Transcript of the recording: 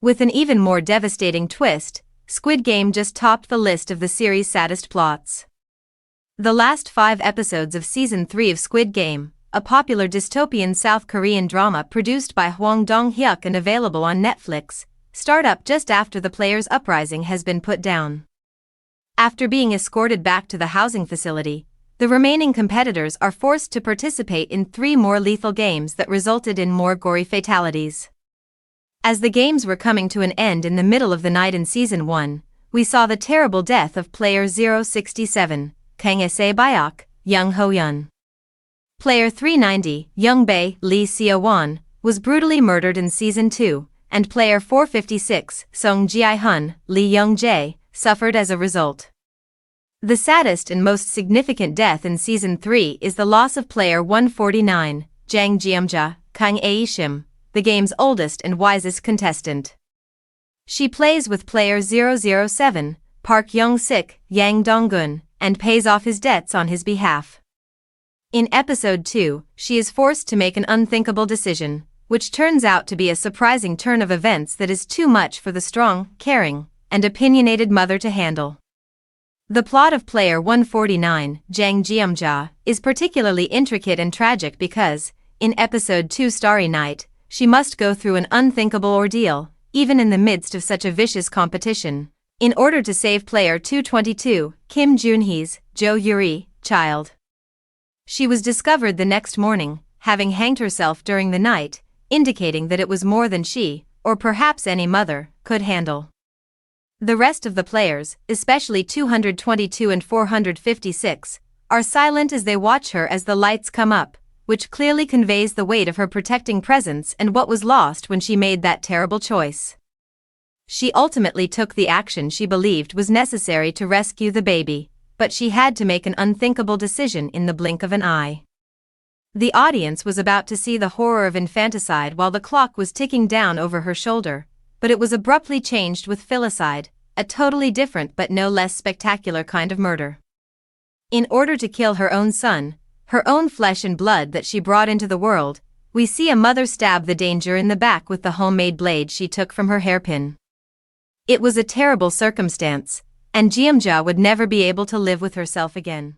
With an even more devastating twist, Squid Game just topped the list of the series' saddest plots. The last 5 episodes of Season 3 of Squid Game, a popular dystopian South Korean drama produced by Hwang Dong-hyuk and available on Netflix, start up just after the players' uprising has been put down. After being escorted back to the housing facility, the remaining competitors are forced to participate in 3 more lethal games that resulted in more gory fatalities. As the games were coming to an end in the middle of the night in Season 1, we saw the terrible death of Player 067, Kang Se-byok, Young Ho-yeon. Player 390, Young Bae, Lee Seo-won, was brutally murdered in Season 2, and Player 456, Song Ji-hun, Lee Young-jae, suffered as a result. The saddest and most significant death in Season 3 is the loss of Player 149, Jang Jeomja, Kang Ae-shim, the game's oldest and wisest contestant. She plays with Player 007, Park Young-sik, Yang Dong-gun, and pays off his debts on his behalf. In Episode 2, she is forced to make an unthinkable decision, which turns out to be a surprising turn of events that is too much for the strong, caring, and opinionated mother to handle. The plot of Player 149, Jang Jeomja, is particularly intricate and tragic because, in Episode 2 Starry Night, she must go through an unthinkable ordeal, even in the midst of such a vicious competition, in order to save Player 222, Kim Junhee's, Jo Yuri, child. She was discovered the next morning, having hanged herself during the night, indicating that it was more than she, or perhaps any mother, could handle. The rest of the players, especially 222 and 456, are silent as they watch her as the lights come up, which clearly conveys the weight of her protecting presence and what was lost when she made that terrible choice. She ultimately took the action she believed was necessary to rescue the baby, but she had to make an unthinkable decision in the blink of an eye. The audience was about to see the horror of infanticide while the clock was ticking down over her shoulder, but it was abruptly changed with filicide, a totally different but no less spectacular kind of murder. In order to kill her own son, her own flesh and blood that she brought into the world, we see a mother stab the danger in the back with the homemade blade she took from her hairpin. It was a terrible circumstance, and Jeomja would never be able to live with herself again.